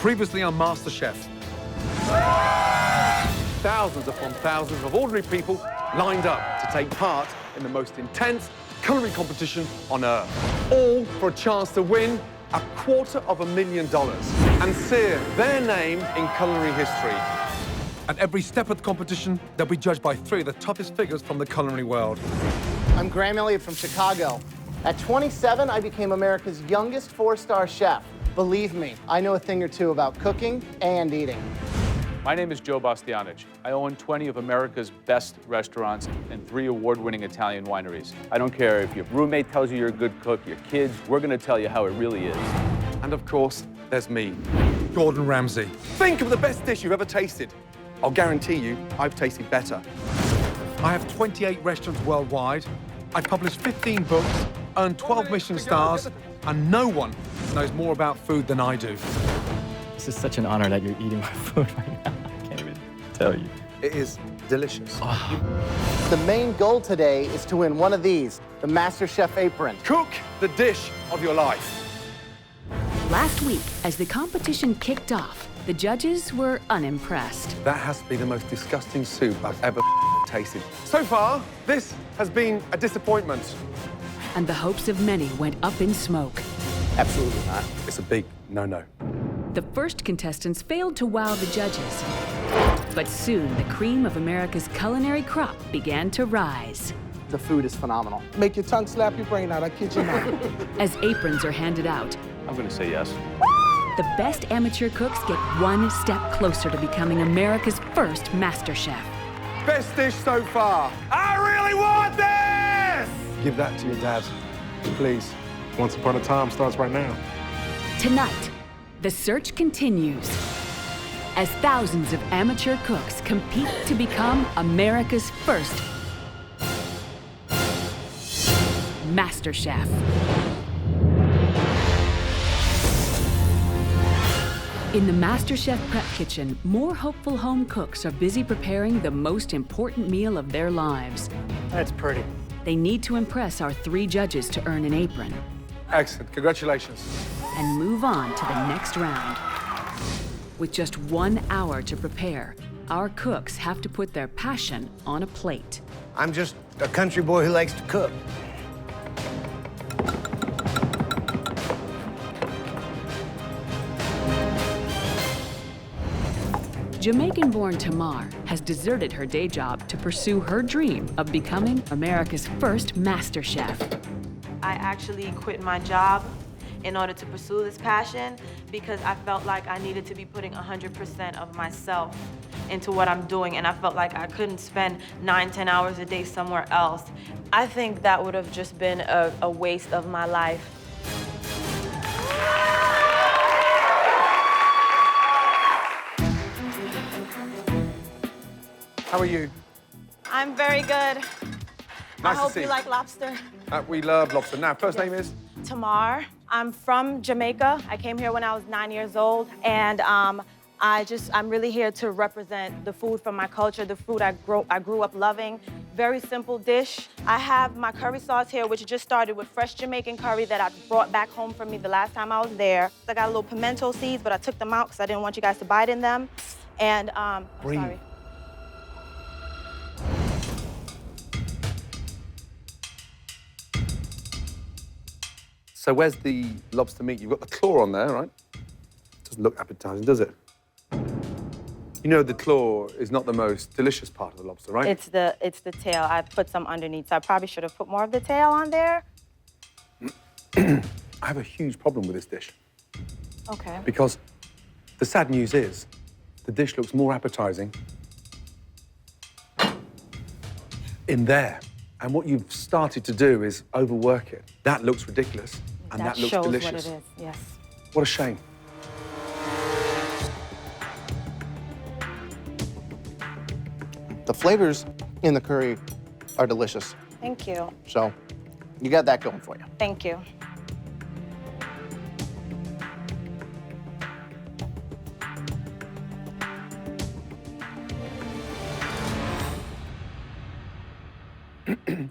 Previously on MasterChef. Thousands upon thousands of ordinary people lined up to take part in the most intense culinary competition on Earth. All for a chance to win $250,000 and sear their name in culinary history. At every step of the competition, they'll be judged by 3 of the toughest figures from the culinary world. I'm Graham Elliott from Chicago. At 27, I became America's youngest 4-star chef. Believe me, I know a thing or two about cooking and eating. My name is Joe Bastianich. I own 20 of America's best restaurants and 3 award-winning Italian wineries. I don't care if your roommate tells you you're a good cook, your kids, we're gonna tell you how it really is. And of course, there's me, Gordon Ramsay. Think of the best dish you've ever tasted. I'll guarantee you, I've tasted better. I have 28 restaurants worldwide. I've published 15 books, earned 12 Michelin stars, and no one knows more about food than I do. This is such an honor that you're eating my food right now. I can't even tell you. It is delicious. Oh. The main goal today is to win one of these, the MasterChef apron. Cook the dish of your life. Last week, as the competition kicked off, the judges were unimpressed. That has to be the most disgusting soup I've ever tasted. So far, this has been a disappointment. And the hopes of many went up in smoke. Absolutely not. It's a big no-no. The first contestants failed to wow the judges. But soon, the cream of America's culinary crop began to rise. The food is phenomenal. Make your tongue slap your brain out, I kid you not. As aprons are handed out, I'm gonna say yes. the best amateur cooks get one step closer to becoming America's first MasterChef. Best dish so far. I really want this! Give that to your dad, please. Once Upon a Time starts right now. Tonight, the search continues as thousands of amateur cooks compete to become America's first MasterChef. In the MasterChef prep kitchen, more hopeful home cooks are busy preparing the most important meal of their lives. That's pretty. They need to impress our 3 judges to earn an apron Excellent, congratulations. and move on to the next round. With just 1 hour to prepare, our cooks have to put their passion on a plate. I'm just a country boy who likes to cook. Jamaican-born Tamar has deserted her day job to pursue her dream of becoming America's first MasterChef. I actually quit my job in order to pursue this passion because I felt like I needed to be putting 100% of myself into what I'm doing, and I felt like I couldn't spend 9-10 hours a day somewhere else. I think that would have just been a waste of my life. How are you? I'm very good. Nice I to hope see you you. like lobster. We love lobster. Now, first name is? Tamar. I'm from Jamaica. I came here when I was 9 years old, and I'm really here to represent the food from my culture, the food I grew up loving. Very simple dish. I have my curry sauce here, which just started with fresh Jamaican curry that I brought back home from me the last time I was there. I got a little pimento seeds, but I took them out because I didn't want you guys to bite in them. And, I'm Breathe. sorry. So where's the lobster meat? You've got the claw on there, right? Doesn't look appetizing, does it? You know the claw is not the most delicious part of the lobster, right? It's the tail. I put some underneath, so I probably should have put more of the tail on there. I have a huge problem with this dish Okay. because the sad news is the dish looks more appetizing in there. And what you've started to do is overwork it. That looks ridiculous, and that looks shows delicious. what it is, yes. What a shame. The flavors in the curry are delicious. Thank you. So you got that going for you. Thank you.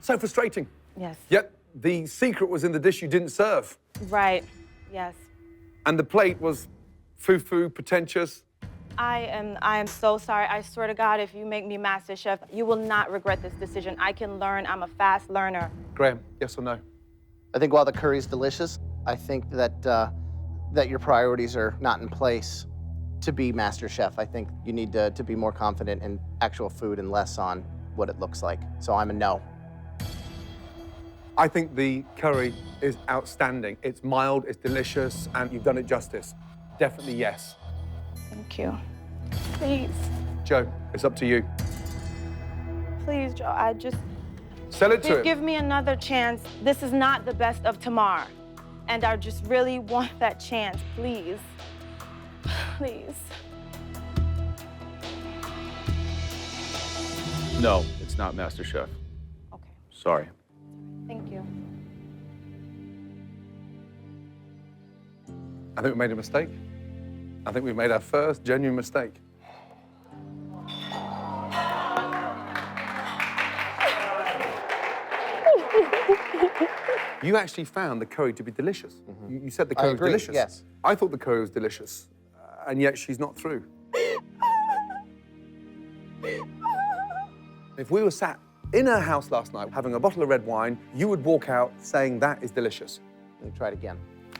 So frustrating. Yes. Yet the secret was in the dish you didn't serve. Right. Yes. And the plate was Foo-foo, pretentious. I am so sorry. I swear to God, if you make me MasterChef, you will not regret this decision. I can learn. I'm a fast learner. Graham, yes or no? I think while the curry's delicious, I think that that your priorities are not in place to be Master Chef. I think you need to be more confident in actual food and less on what it looks like. So I'm a no. I think the curry is outstanding. It's mild, it's delicious, and you've done it justice. Definitely yes. Thank you. Please, Joe, it's up to you. please, Joe, I just... Sell it to him. Give me another chance. This is not the best of Tamar. And I just really want that chance, please. Please. No, it's not MasterChef. Okay, Sorry. thank you. I think we made a mistake. I think we've made our first genuine mistake. You actually found the curry to be delicious. You said the curry was agree, delicious. yes. I thought the curry was delicious, and yet she's not through. If we were sat in her house last night having a bottle of red wine, you would walk out saying that is delicious. Let me try it again.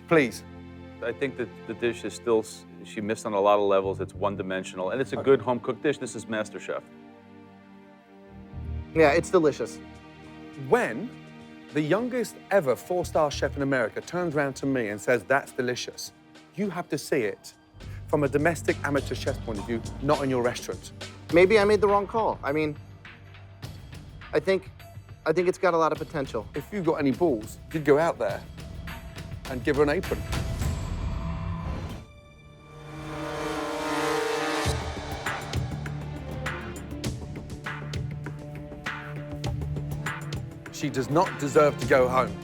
Please. I think that the dish is still, she missed on a lot of levels. It's one-dimensional, and it's a good home-cooked dish. This is MasterChef. Yeah, it's delicious. When the youngest ever four-star chef in America turns around to me and says, that's delicious, you have to see it from a domestic amateur chef's point of view, not in your restaurant. Maybe I made the wrong call. I mean, I think it's got a lot of potential. If you've got any balls, you'd go out there and give her an apron. She does not deserve to go home.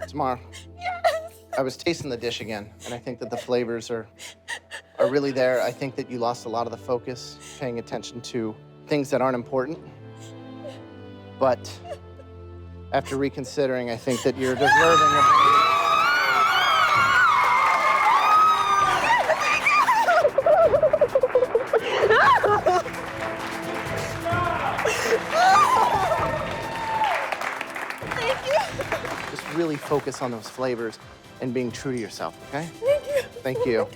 Tamar, I was tasting the dish again, and I think that the flavors are really there. I think that you lost a lot of the focus, paying attention to things that aren't important. But after reconsidering, I think that you're deserving of... Just really focus on those flavors and being true to yourself, okay? Thank you. Thank you.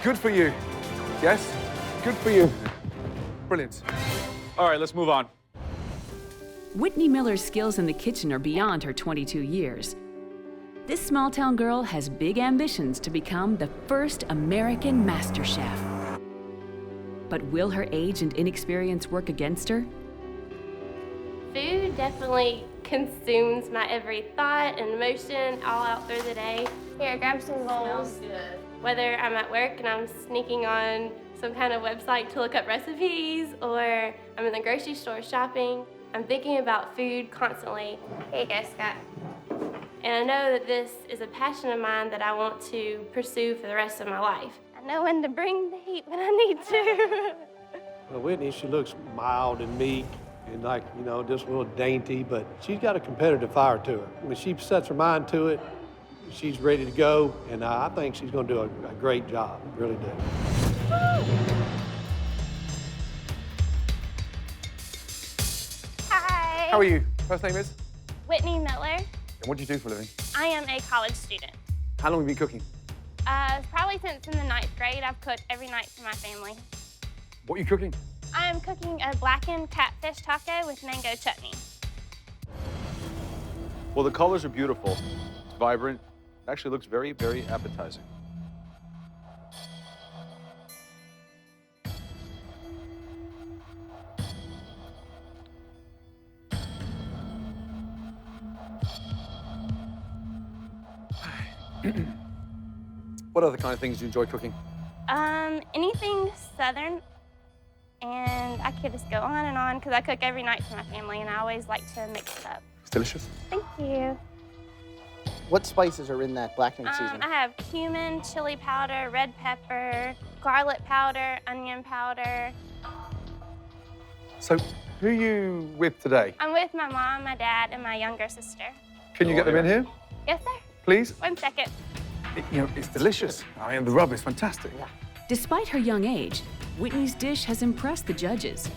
Good for you. Yes? Good for you. Brilliant. All right, let's move on. Whitney Miller's skills in the kitchen are beyond her 22 years. This small-town girl has big ambitions to become the first American master chef. But will her age and inexperience work against her? Food definitely consumes my every thought and emotion all out through the day. Here, grab some bowls. Whether I'm at work and I'm sneaking on some kind of website to look up recipes, or I'm in the grocery store shopping, I'm thinking about food constantly. Here you go, Scott. And I know that this is a passion of mine that I want to pursue for the rest of my life. I know when to bring the heat when I need to. Well, Whitney, she looks mild and meek and like, you know, just a little dainty, but she's got a competitive fire to her. When she sets her mind to it, she's ready to go, and I think she's going to do a great job, really do. Hi. How are you? First name is? Whitney Miller. And what do you do for a living? I am a college student. How long have you been cooking? Probably since in the 9th grade, I've cooked every night for my family. What are you cooking? I'm cooking a blackened catfish taco with mango chutney. Well, the colors are beautiful. It's vibrant. It actually looks very, very appetizing. What other kind of things do you enjoy cooking? Anything Southern, and I could just go on and on because I cook every night for my family, and I always like to mix it up. It's delicious. Thank you. What spices are in that blackening seasoning? I have cumin, chili powder, red pepper, garlic powder, onion powder. So, who are you with today? I'm with my mom, my dad, and my younger sister. Can you get them in here, Yes, sir. please? 1 second. It's delicious. I mean, the rub is fantastic. Despite her young age, Whitney's dish has impressed the judges.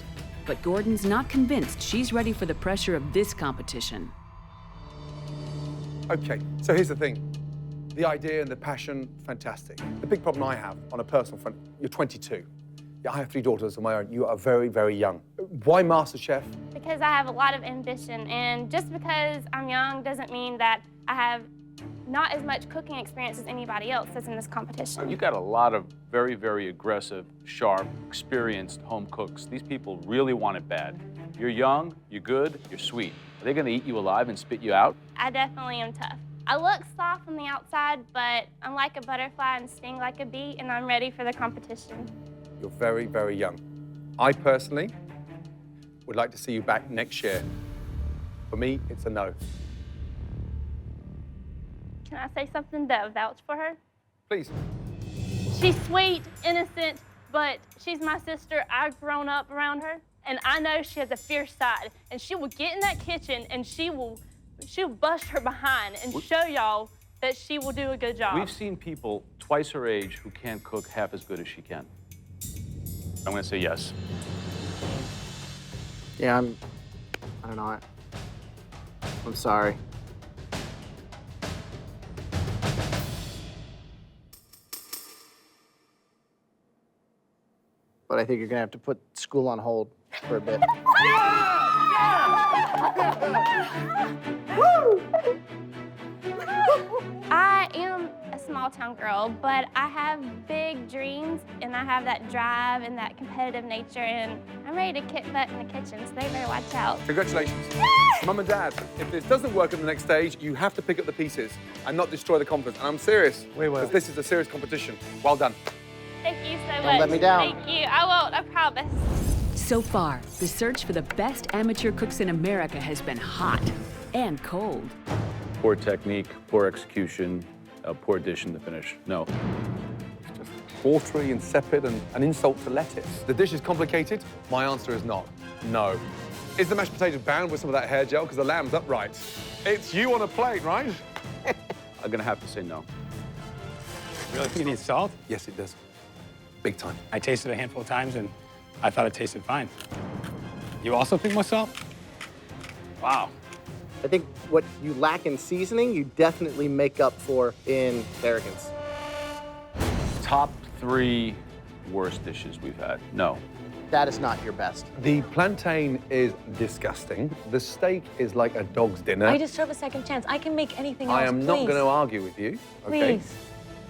But Gordon's not convinced she's ready for the pressure of this competition. Okay, so here's the thing. The idea and the passion, fantastic. The big problem I have on a personal front, you're 22. Yeah, I have 3 daughters of my own. You are very, very young. Why MasterChef? Because I have a lot of ambition, and just because I'm young doesn't mean that I have not as much cooking experience as anybody else that's in this competition. You got a lot of very, very aggressive, sharp, experienced home cooks. These people really want it bad. You're young, you're good, you're sweet. Are they gonna eat you alive and spit you out? I definitely am tough. I look soft on the outside, but I'm like a butterfly and sting like a bee, and I'm ready for the competition. You're very, very young. I personally would like to see you back next year. For me, it's a no. Can I say something to vouch for her? Please. She's sweet, innocent, but she's my sister. I've grown up around her, and I know she has a fierce side, and she will get in that kitchen and she'll bust her behind and show y'all that she will do a good job. We've seen people twice her age who can't cook half as good as she can. I'm gonna say yes. Yeah, I don't know. I'm sorry. But I think you're gonna have to put school on hold for a bit. I am a small town girl, but I have big dreams, and I have that drive and that competitive nature, and I'm ready to kick butt in the kitchen, so they better watch out. Congratulations. Mum and Dad, if this doesn't work at the next stage, you have to pick up the pieces and not destroy the confidence. And I'm serious, because this is a serious competition. Well done. Thank you so much. Don't let me down. Thank you. I won't, I promise. So far, the search for the best amateur cooks in America has been hot and cold. Poor technique, poor execution, poor dish in the finish. No. It's just watery, insipid, and an insult to lettuce. The dish is complicated. My answer is not. No. Is the mashed potato bound with some of that hair gel? Because the lamb's upright. It's you on a plate, right? I'm gonna have to say no. Really think it needs salt? Yes, it does. Big time. I tasted it a handful of times, and I thought it tasted fine. You also think more salt? Wow. I think what you lack in seasoning, you definitely make up for in arrogance. Top 3 worst dishes we've had. No. That is not your best. The plantain is disgusting. The steak is like a dog's dinner. I deserve a second chance. I can make anything else, I am not going to argue with you, okay? Please.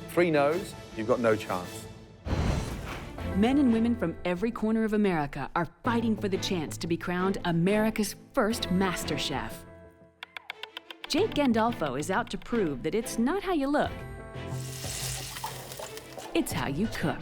3 no's, you've got no chance. Men and women from every corner of America are fighting for the chance to be crowned America's first Master Chef. Jake Gandolfo is out to prove that it's not how you look, it's how you cook.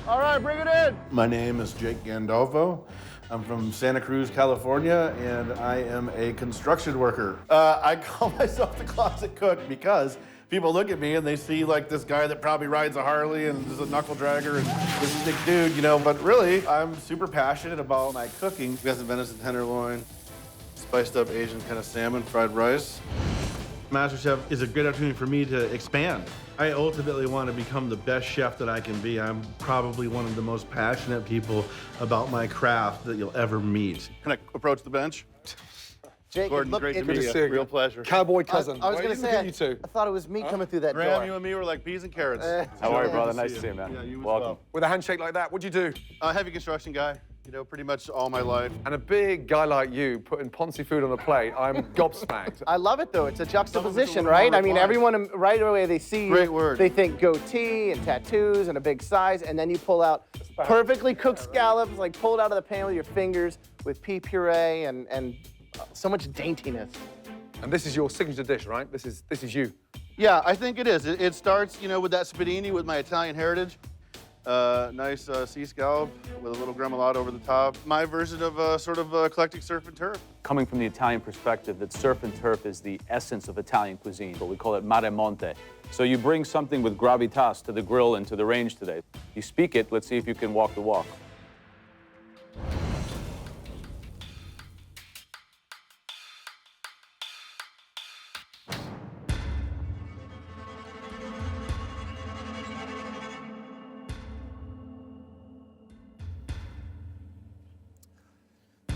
All right, bring it in. My name is Jake Gandolfo. I'm from Santa Cruz, California, and I am a construction worker. I call myself the closet cook because people look at me and they see like this guy that probably rides a Harley and is a knuckle dragger and this is a big dude, you know, but really I'm super passionate about my cooking. We got some venison tenderloin, spiced up Asian kind of salmon, fried rice. MasterChef is a great opportunity for me to expand. I ultimately want to become the best chef that I can be. I'm probably one of the most passionate people about my craft that you'll ever meet. Can I approach the bench? Jake, Gordon, look, great to it- meet you. Real pleasure. Cowboy cousin. I was Why gonna you say, look at you two? I thought it was me coming through that Graham, door. you and me were like peas and carrots. How are you, brother? Good Nice to see you, man. Yeah, you as Welcome. well. With a handshake like that, what'd you do? Heavy construction guy, you know, pretty much all my life. And a big guy like you putting Ponzi food on a plate, I'm gobsmacked. I love it though. It's a juxtaposition, little right? more I mean, refined. everyone right away they see you, Great word. they think goatee and tattoos and a big size, and then you pull out perfectly cooked scallops, like pulled out of the pan with your fingers, with pea puree and so much daintiness. And this is your signature dish, right? This is you. Yeah, I think it is. It starts, you know, with that spadini with my Italian heritage. Nice sea scallop with a little gremolata over the top. My version of sort of eclectic surf and turf. Coming from the Italian perspective, that surf and turf is the essence of Italian cuisine, but we call it mare monte. So you bring something with gravitas to the grill and to the range today. You speak it, let's see if you can walk the walk.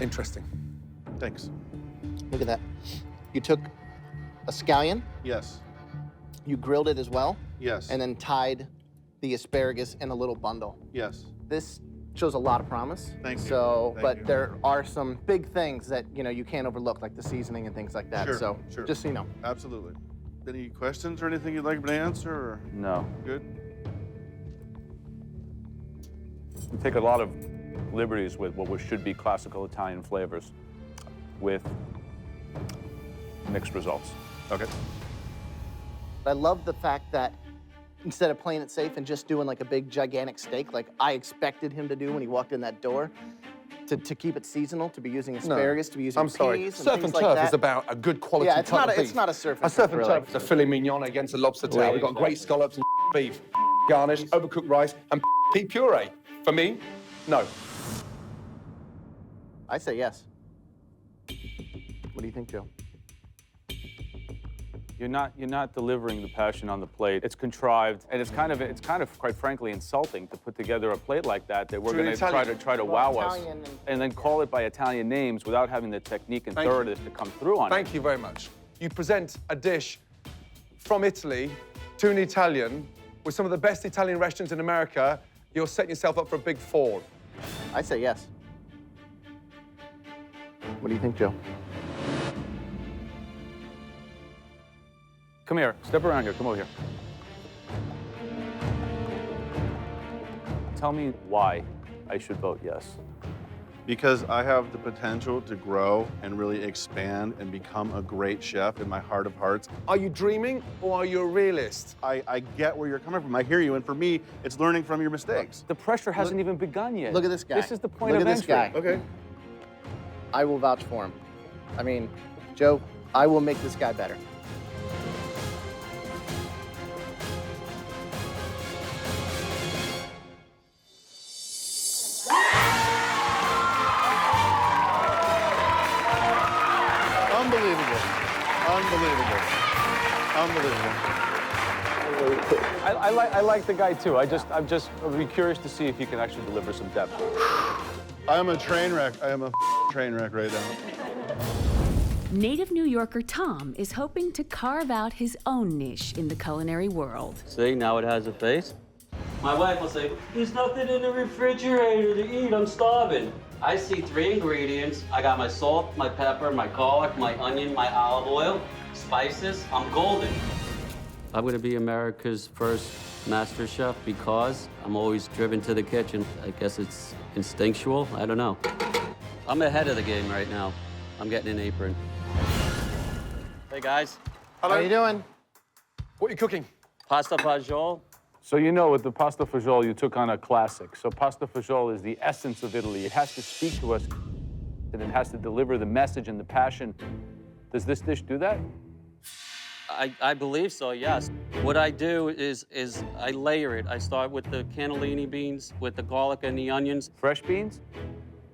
Interesting. Thanks. Look at that. You took a scallion, Yes. you grilled it as well, Yes. and then tied the asparagus in a little bundle. Yes. This shows a lot of promise. Thank you. So, Thank but you. there are some big things that, you know, you can't overlook, like the seasoning and things like that. Sure, So, sure. just so you know. Absolutely. Any questions or anything you'd like me to answer? Or? No. Good. We take a lot of liberties with what should be classical Italian flavors with mixed results. Okay. I love the fact that instead of playing it safe and just doing like a big gigantic steak, like I expected him to do when he walked in that door, to keep it seasonal, to be using asparagus, to be using I'm sorry. peas and Surf things and like turf that. is about a good quality Yeah, it's type not of a, it's beef. not a surf and A surf and really. turf is a filet mignon against a lobster tail. We've got great scallops and beef, garnish, overcooked rice, and pea puree. For me, no. I say yes. What do you think, Joe? You're not delivering the passion on the plate. It's contrived, and it's kind of quite frankly insulting to put together a plate like that we're To an going to try to wow us, Italian and then call it by Italian names without having the technique and Thank you. thoroughness to come through on it. Thank you very much. You present a dish from Italy to an Italian with some of the best Italian restaurants in America. You're setting yourself up for a big fall. I say yes. What do you think, Joe? Come here. Step around here. Come over here. Tell me why I should vote yes. Because I have the potential to grow and really expand and become a great chef in my heart of hearts. Are you dreaming or are you a realist? I get where you're coming from. I hear you. And for me, it's learning from your mistakes. The pressure hasn't even begun yet. Look at this guy. This is the point Look of at this entry. guy. Okay. I will vouch for him. I mean, Joe, I will make this guy better. Unbelievable. Unbelievable. Unbelievable. I like the guy too. I'd be curious to see if he can actually deliver some depth. I am a train wreck. I am a train wreck right now. Native New Yorker Tom is hoping to carve out his own niche in the culinary world. See, now it has a face. My wife will say, there's nothing in the refrigerator to eat, I'm starving. I see 3 ingredients. I got my salt, my pepper, my garlic, my onion, my olive oil, spices. I'm golden. I'm gonna be America's first master chef because I'm always driven to the kitchen. I guess it's instinctual, I don't know. I'm ahead of the game right now. I'm getting an apron. Hey guys. Hello. How you doing? What are you cooking? Pasta fagioli. So you know with the pasta fagioli, you took on a classic. So pasta fagioli is the essence of Italy. It has to speak to us, and it has to deliver the message and the passion. Does this dish do that? I believe so, yes. What I do is I layer it. I start with the cannellini beans, with the garlic and the onions. Fresh beans?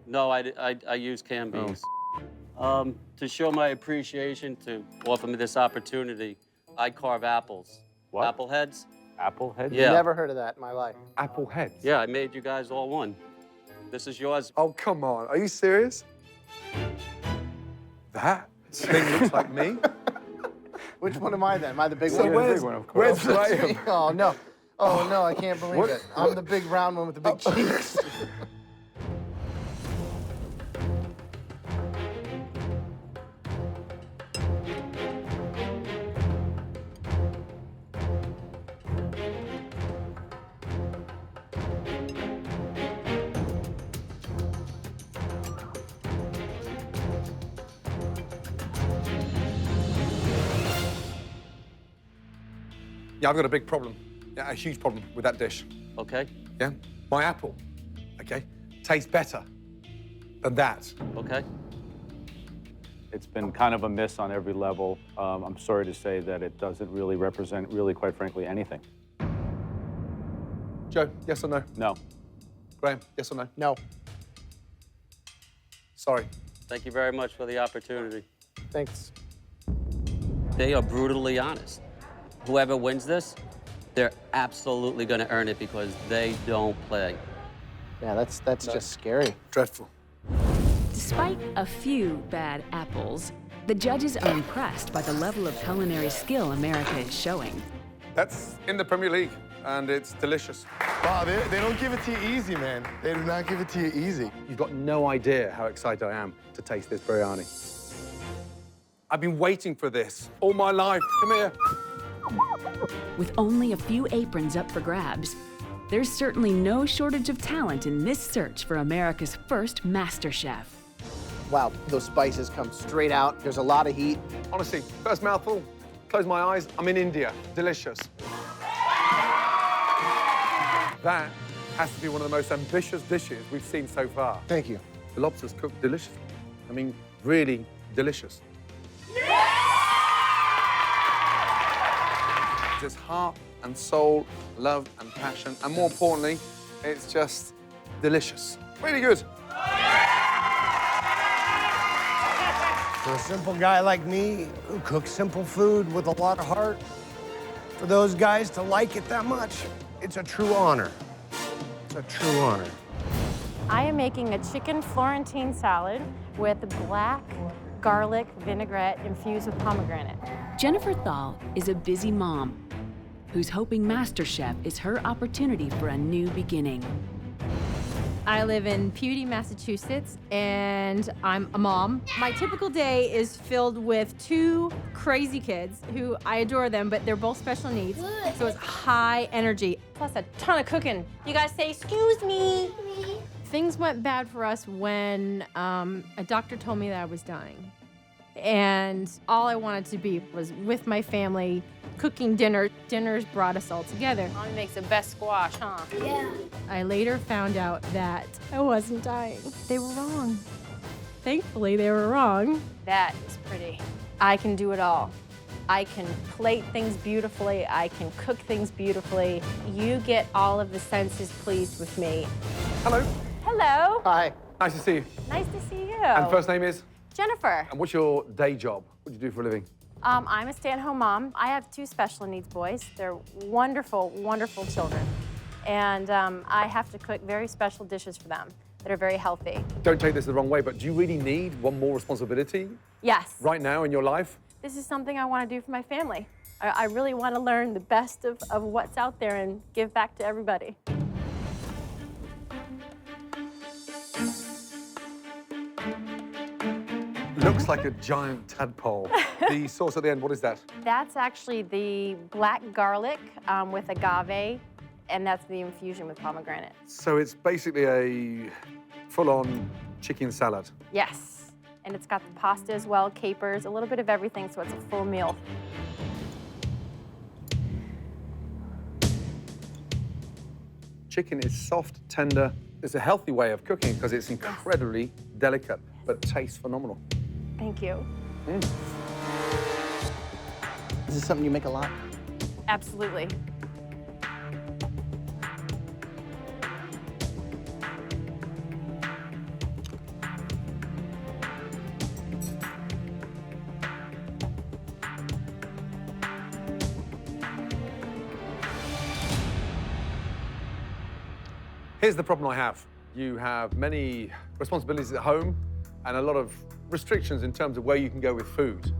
No, I use canned beans. To show my appreciation, to offer me this opportunity, I carve apples. What? Apple heads. Apple head? Yeah. Never heard of that in my life. Apple heads? Yeah, I made you guys all one. This is yours. Oh, come on. Are you serious? That thing looks like me. Which one am I then? Am I the big So one? where's Graham? Oh, no. Oh, no, I can't believe it. I'm the big round one with the big cheeks. Yeah, I've got a big problem. Yeah, a huge problem with that dish. Okay. Yeah? My apple, okay, tastes better than that. Okay. It's been kind of a miss on every level. I'm sorry to say that it doesn't really represent, quite frankly, anything. Joe, yes or no? No. Graham, yes or no? No. Sorry. Thank you very much for the opportunity. Thanks. They are brutally honest. Whoever wins this, they're absolutely going to earn it because they don't play. Yeah, that's just scary. Dreadful. Despite a few bad apples, the judges are impressed by the level of culinary skill America is showing. That's in the Premier League, and it's delicious. Wow, they don't give it to you easy, man. They do not give it to you easy. You've got no idea how excited I am to taste this biryani. I've been waiting for this all my life. Come here. With only a few aprons up for grabs, there's certainly no shortage of talent in this search for America's first MasterChef. Wow, those spices come straight out. There's a lot of heat. Honestly, first mouthful, close my eyes, I'm in India. Delicious. That has to be one of the most ambitious dishes we've seen so far. Thank you. The lobster's cooked delicious. I mean, really delicious. There's heart and soul, love and passion, and more importantly, it's just delicious. Really good. For a simple guy like me who cooks simple food with a lot of heart, for those guys to like it that much, it's a true honor. It's a true honor. I am making a chicken Florentine salad with black garlic vinaigrette infused with pomegranate. Jennifer Thal is a busy mom who's hoping MasterChef is her opportunity for a new beginning. I live in Pewdie, Massachusetts, and I'm a mom. My typical day is filled with two crazy kids who I adore them, but they're both special needs. So it's high energy, plus a ton of cooking. You guys say, excuse me. Things went bad for us when a doctor told me that I was dying. And all I wanted to be was with my family, cooking dinner. Dinners brought us all together. Mommy makes the best squash, huh? Yeah. I later found out that I wasn't dying. They were wrong. Thankfully, they were wrong. That is pretty. I can do it all. I can plate things beautifully. I can cook things beautifully. You get all of the senses pleased with me. Hello. Hello. Hi. Nice to see you. Nice to see you. And first name is? Jennifer. And what's your day job? What do you do for a living? I'm a stay-at-home mom. I have two special needs boys. They're wonderful, wonderful children. And I have to cook very special dishes for them that are very healthy. Don't take this the wrong way, but do you really need one more responsibility? Yes. Right now in your life? This is something I want to do for my family. I really want to learn the best of what's out there and give back to everybody. Looks like a giant tadpole. The sauce at the end, what is that? That's actually the black garlic with agave, and that's the infusion with pomegranate. So it's basically a full-on chicken salad. Yes, and it's got the pasta as well, capers, a little bit of everything, so it's a full meal. Chicken is soft, tender. It's a healthy way of cooking because it's incredibly delicate, but tastes phenomenal. Thank you. Is this something you make a lot? Absolutely. Here's the problem I have. You have many responsibilities at home and a lot of restrictions in terms of where you can go with food.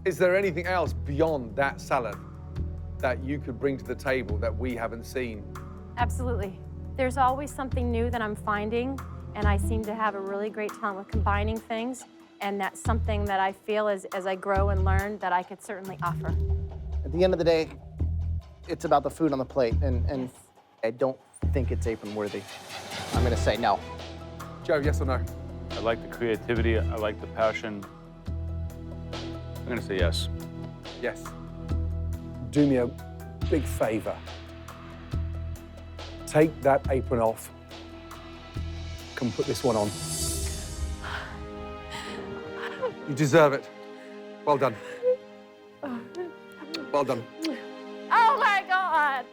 Is there anything else beyond that salad that you could bring to the table that we haven't seen? Absolutely. There's always something new that I'm finding, and I seem to have a really great talent with combining things, and that's something that I feel as I grow and learn that I could certainly offer. At the end of the day, it's about the food on the plate, and I don't think it's apron worthy. I'm gonna say no. Joe, yes or no? I like the creativity, I like the passion. I'm gonna say yes. Yes. Do me a big favor. Take that apron off. Come put this one on. You deserve it. Well done. Well done. Oh my God!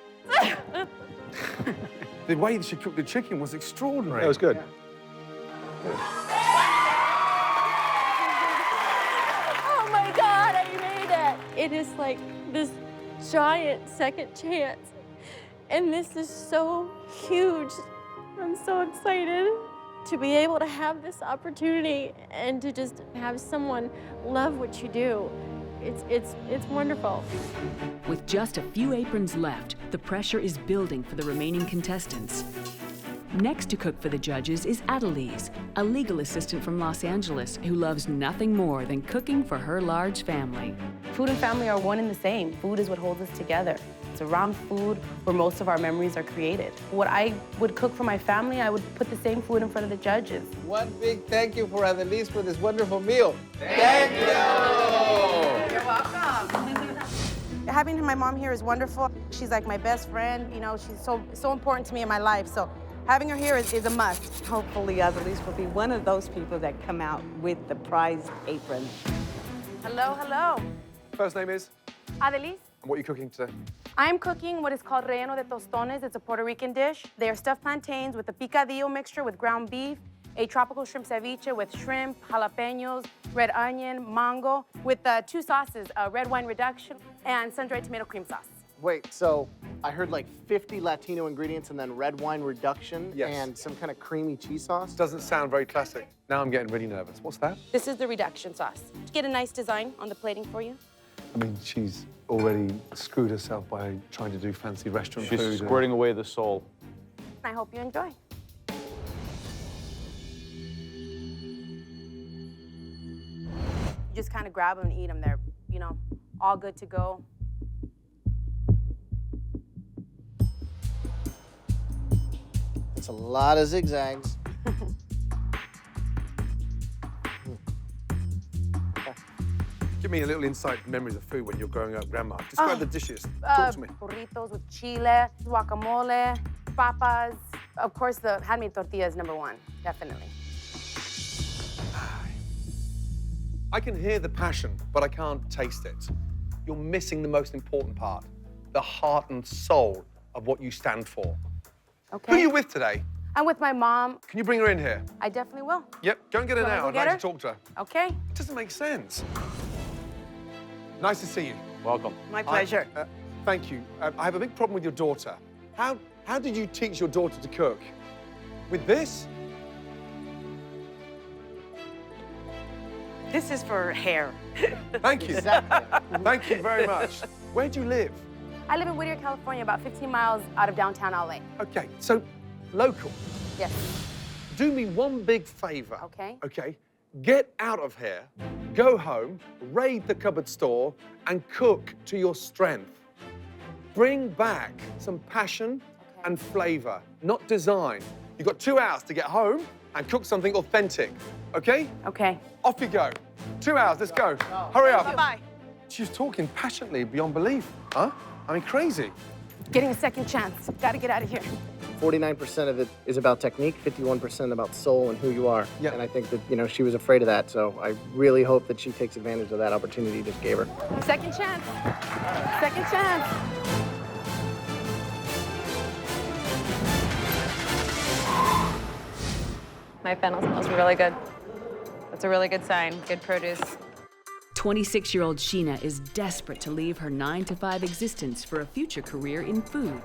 The way that she cooked the chicken was extraordinary. That was good. Oh my God, I made it! It is like this giant second chance. And this is so huge. I'm so excited to be able to have this opportunity and to just have someone love what you do. It's wonderful. With just a few aprons left, the pressure is building for the remaining contestants. Next to cook for the judges is Adelise, a legal assistant from Los Angeles who loves nothing more than cooking for her large family. Food and family are one and the same. Food is what holds us together. It's around food where most of our memories are created. What I would cook for my family, I would put the same food in front of the judges. One big thank you for Adelise for this wonderful meal. Thank you! You're welcome. Having my mom here is wonderful. She's like my best friend. You know, she's so important to me in my life. So having her here is a must. Hopefully, Adelise will be one of those people that come out with the prize apron. Hello, hello. First name is? Adelise. And what are you cooking today? I'm cooking what is called relleno de tostones. It's a Puerto Rican dish. They are stuffed plantains with a picadillo mixture with ground beef, a tropical shrimp ceviche with shrimp, jalapenos, red onion, mango, with 2 sauces, red wine reduction and sun-dried tomato cream sauce. Wait, so I heard like 50 Latino ingredients and then red wine reduction and some kind of creamy cheese sauce? Doesn't sound very classic. Now I'm getting really nervous. What's that? This is the reduction sauce. To get a nice design on the plating for you. I mean, she's already screwed herself by trying to do fancy restaurant food. She's squirting away the soul. I hope you enjoy. You just kind of grab them and eat them. They're, you know, all good to go. It's a lot of zigzags. Give me a little insight memories of food when you're growing up, Grandma. Describe the dishes. Talk to me. Burritos with chile, guacamole, papas. Of course, the handmade tortilla is #1, definitely. I can hear the passion, but I can't taste it. You're missing the most important part, the heart and soul of what you stand for. Okay. Who are you with today? I'm with my mom. Can you bring her in here? I definitely will. Yep, go and get her You want me to now. go I'd get like her? to talk to her. Okay. It doesn't make sense. Nice to see you. Welcome. My pleasure. Thank you. I have a big problem with your daughter. How did you teach your daughter to cook? With this? This is for hair. Thank you. Thank you very much. Where do you live? I live in Whittier, California, about 15 miles out of downtown LA. Okay, so local. Yes. Do me one big favor. Okay. Okay. Get out of here, go home, raid the cupboard store, and cook to your strength. Bring back some passion and flavor, not design. You've got 2 hours to get home and cook something authentic, okay? Okay. Off you go. 2 hours, let's go. Hurry up. Bye-bye. She's talking passionately beyond belief, huh? I mean, crazy. Getting a second chance. Gotta get out of here. 49% of it is about technique, 51% about soul and who you are. Yeah. And I think that, you know, she was afraid of that, so I really hope that she takes advantage of that opportunity you just gave her. Second chance. Second chance. My fennel smells really good. That's a really good sign. Good produce. 26-year-old Sheena is desperate to leave her 9-to-5 existence for a future career in food.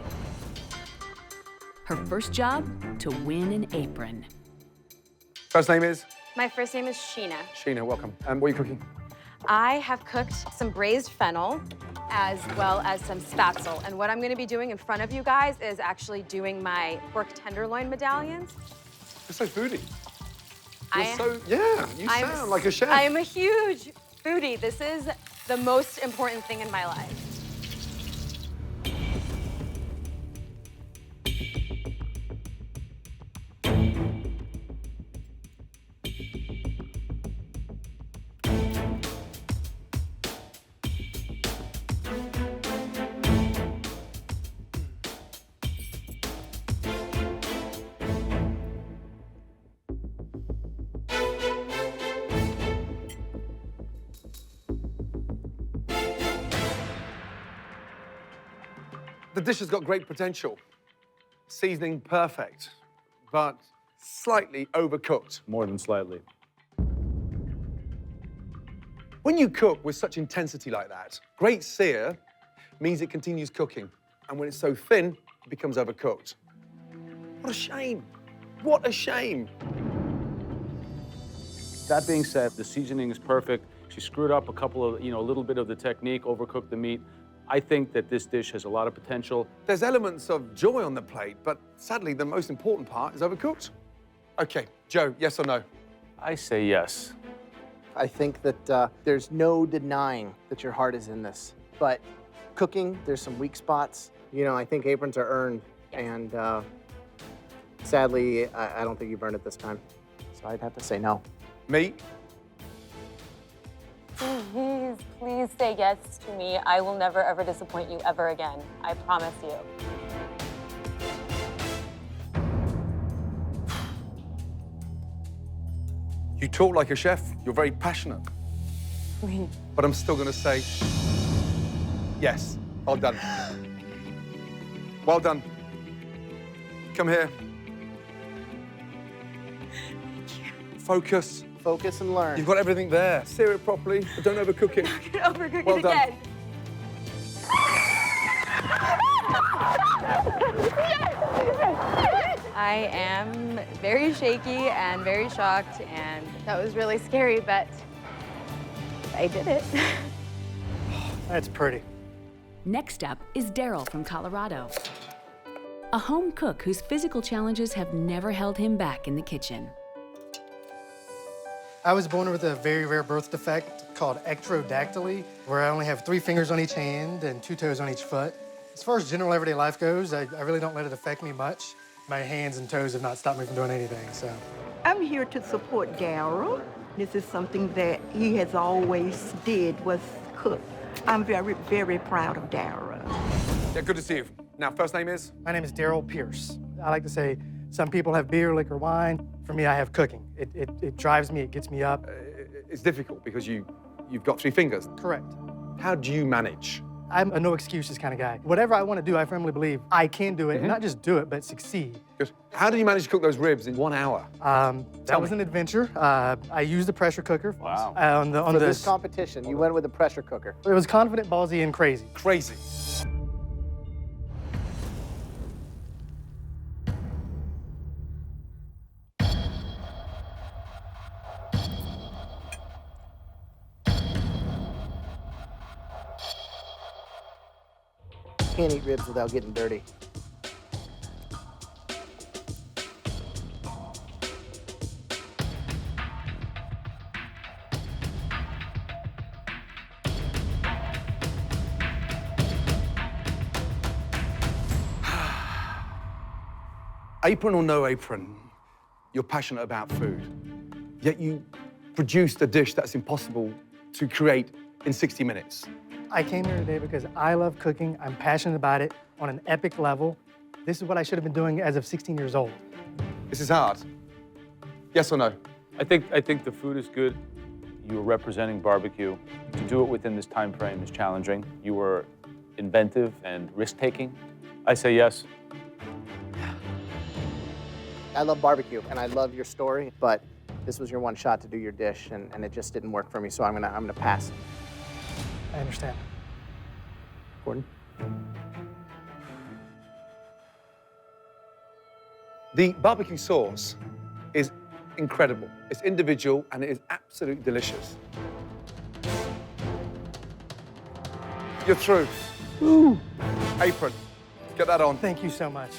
Her first job, to win an apron. First name is? My first name is Sheena. Sheena, welcome. What are you cooking? I have cooked some braised fennel as well as some spatzel. And what I'm gonna be doing in front of you guys is actually doing my pork tenderloin medallions. You're so foodie. You I'm sound like a chef. I am a huge foodie. This is the most important thing in my life. The dish has got great potential. Seasoning perfect, but slightly overcooked. More than slightly. When you cook with such intensity like that, great sear means it continues cooking. And when it's so thin, it becomes overcooked. What a shame. What a shame. That being said, the seasoning is perfect. She screwed up a couple of, a little bit of the technique, overcooked the meat. I think that this dish has a lot of potential. There's elements of joy on the plate, but sadly, the most important part is overcooked. Okay, Joe, yes or no? I say yes. I think that there's no denying that your heart is in this. But cooking, there's some weak spots. I think aprons are earned, and sadly, I don't think you've earned it this time. So I'd have to say no. Me? Please say yes to me. I will never, ever disappoint you ever again. I promise you. You talk like a chef. You're very passionate. But I'm still going to say yes. Well done. Well done. Come here. Focus. Focus and learn. You've got everything there. Sear it properly, but don't overcook it. Overcook Well it done. again. I am very shaky and very shocked, and that was really scary, but I did it. That's pretty. Next up is Daryl from Colorado. A home cook whose physical challenges have never held him back in the kitchen. I was born with a very rare birth defect called ectrodactyly, where I only have 3 fingers on each hand and 2 toes on each foot. As far as general everyday life goes, I really don't let it affect me much. My hands and toes have not stopped me from doing anything, so. I'm here to support Daryl. This is something that he has always did, was cook. I'm very, very proud of Daryl. Yeah, good to see you. Now, first name is? My name is Daryl Pierce. I like to say some people have beer, liquor, wine. For me, I have cooking. It drives me, it gets me up. It's difficult because you've got 3 fingers. Correct. How do you manage? I'm a no excuses kind of guy. Whatever I want to do, I firmly believe I can do it, and not just do it, but succeed. Good. How did you manage to cook those ribs in 1 hour? That was an adventure. I used a pressure cooker. Wow. On For this competition, you went with a pressure cooker. It was confident, ballsy, and crazy. Crazy. Can't eat ribs without getting dirty. Apron or no apron, you're passionate about food. Yet you produced a dish that's impossible to create in 60 minutes. I came here today because I love cooking. I'm passionate about it on an epic level. This is what I should have been doing as of 16 years old. This is hard. Yes or no? I think the food is good. You were representing barbecue. To do it within this time frame is challenging. You were inventive and risk-taking. I say yes. I love barbecue, and I love your story, but this was your one shot to do your dish, and it just didn't work for me, so I'm gonna pass. I understand. Gordon? The barbecue sauce is incredible. It's individual, and it is absolutely delicious. You're through. Ooh. Apron. Get that on. Thank you so much.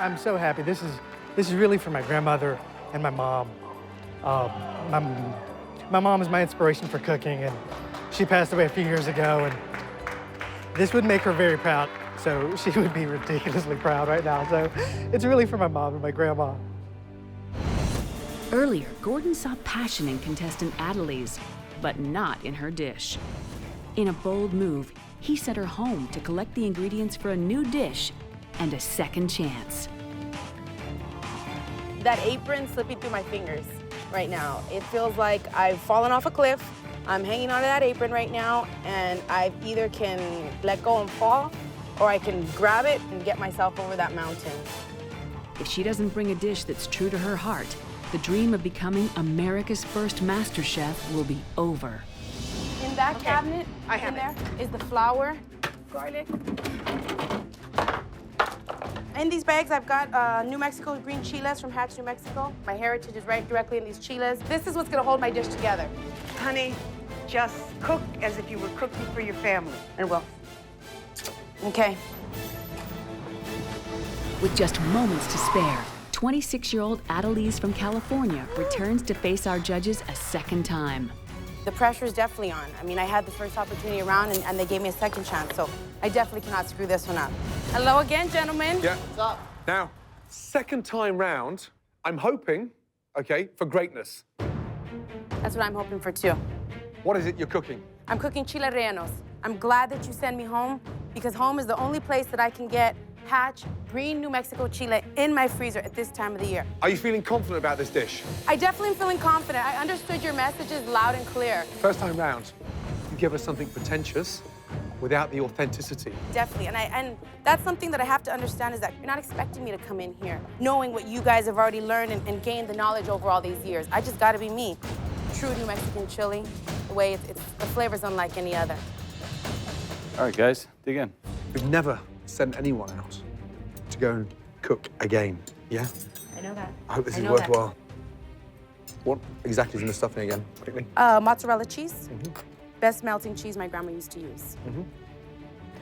I'm so happy. This is really for my grandmother and my mom. My mom is my inspiration for cooking, and she passed away a few years ago, and this would make her very proud. So she would be ridiculously proud right now. So it's really for my mom and my grandma. Earlier, Gordon saw passion in contestant Adelise, but not in her dish. In a bold move, he sent her home to collect the ingredients for a new dish and a second chance. That apron slipping through my fingers. right now. It feels like I've fallen off a cliff. I'm hanging onto that apron right now, and I either can let go and fall, or I can grab it and get myself over that mountain. If she doesn't bring a dish that's true to her heart, the dream of becoming America's first MasterChef will be over. In that cabinet, there, is the flour, garlic. In these bags, I've got New Mexico green chiles from Hatch, New Mexico. My heritage is right directly in these chiles. This is what's gonna hold my dish together. Honey, just cook as if you were cooking for your family. And will. Okay. With just moments to spare, 26-year-old Adelise from California returns to face our judges a second time. The pressure is definitely on. I mean, I had the first opportunity around, and they gave me a second chance, so I definitely cannot screw this one up. Hello again, gentlemen. Yeah. What's up? Now, second time round, I'm hoping, okay, for greatness. That's what I'm hoping for, too. What is it you're cooking? I'm cooking chile rellenos. I'm glad that you send me home, because home is the only place that I can get Hatch green New Mexico chile in my freezer at this time of the year. Are you feeling confident about this dish? I definitely am feeling confident. I understood your messages loud and clear. First time round, you give us something pretentious without the authenticity. Definitely, and that's something that I have to understand is that you're not expecting me to come in here knowing what you guys have already learned and gained the knowledge over all these years. I just gotta be me. True New Mexican chili, the way the flavor's unlike any other. All right, guys, dig in. We've never sent anyone out to go and cook again, yeah? I know that. I hope this is worthwhile. What exactly is in the stuffing again, quickly? Mozzarella cheese. Best melting cheese my grandma used to use.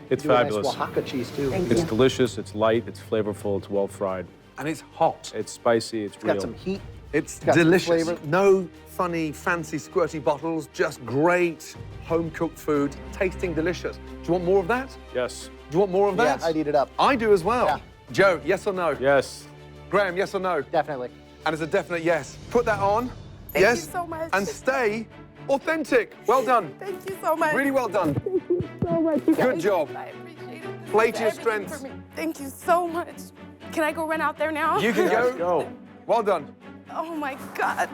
It's You do a fabulous. nice Oaxaca cheese, too. It's delicious, it's light, it's flavorful, it's well fried. And it's hot. It's spicy, it's real. Got some heat. It's got some delicious. flavor. No funny, fancy, squirty bottles, just great home-cooked food, tasting delicious. Do you want more of that? Yes. Do you want more of that? Yeah, I'd eat it up. I do as well. Yeah. Joe, yes or no? Yes. Graham, yes or no? Definitely. And it's a definite yes. Put that on. Thank yes. you so much. And stay authentic. Well done. Thank you so much. Really well done. Thank you so much, you Good guys. job. I appreciate it. This Play is to your everything strengths. for me. Thank you so much. Can I go run out there now? You can Let's go. Well done. Oh my God.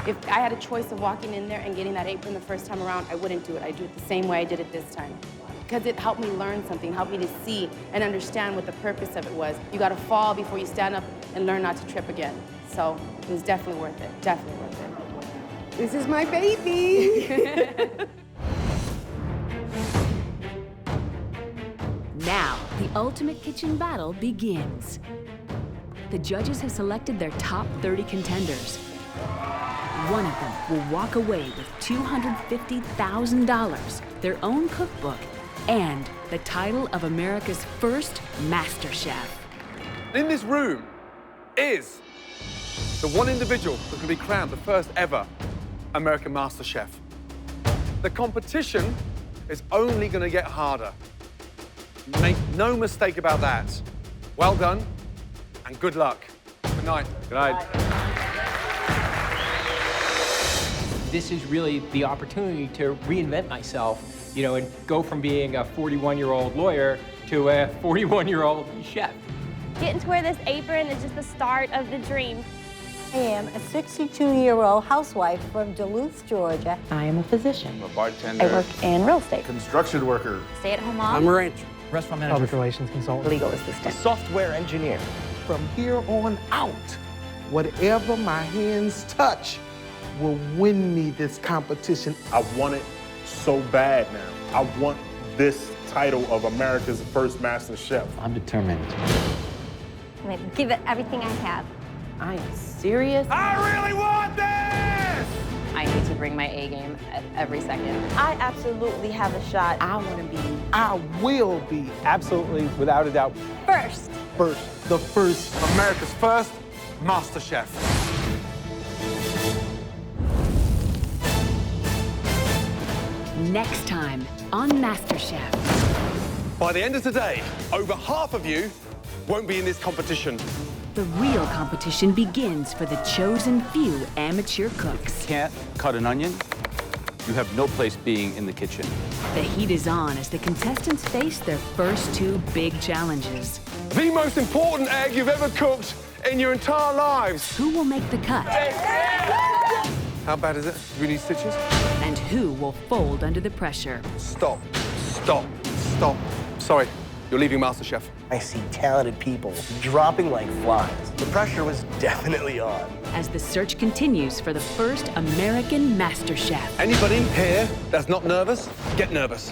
If I had a choice of walking in there and getting that apron the first time around, I wouldn't do it. I'd do it the same way I did it this time. Because it helped me learn something, helped me to see and understand what the purpose of it was. You gotta fall before you stand up and learn not to trip again. So it was definitely worth it, definitely worth it. This is my baby. Now, the ultimate kitchen battle begins. The judges have selected their top 30 contenders. One of them will walk away with $250,000, their own cookbook, and the title of America's first MasterChef. In this room is the one individual that can be crowned the first ever American MasterChef. The competition is only going to get harder. Make no mistake about that. Well done, and good luck. Good night. Good night. This is really the opportunity to reinvent myself, you know, and go from being a 41-year-old lawyer to a 41-year-old chef. Getting to wear this apron is just the start of the dream. I am a 62-year-old housewife from Duluth, Georgia. I am a physician. I'm a bartender. I work in real estate. Construction worker. Stay-at-home mom. I'm a rancher. Restaurant manager. Public relations consultant. Legal assistant. Software engineer. From here on out, whatever my hands touch will win me this competition. I want it so bad now. I want this title of America's first Master Chef. I'm determined. I'm gonna give it everything I have. I am serious. I really want this! I need to bring my A game at every second. I absolutely have a shot. I wanna be. I will be Absolutely, without a doubt. First. the first. America's first MasterChef. Next time on MasterChef. By the end of today, over half of you won't be in this competition. The real competition begins for the chosen few amateur cooks. Can't cut an onion, you have no place being in the kitchen. The heat is on as the contestants face their first two big challenges. The most important egg you've ever cooked in your entire lives. Who will make the cut? How bad is it? Do we need stitches? And who will fold under the pressure? Stop, stop, stop. Sorry, you're leaving MasterChef. I see talented people dropping like flies. The pressure was definitely on. As the search continues for the first American MasterChef. Anybody here that's not nervous, get nervous.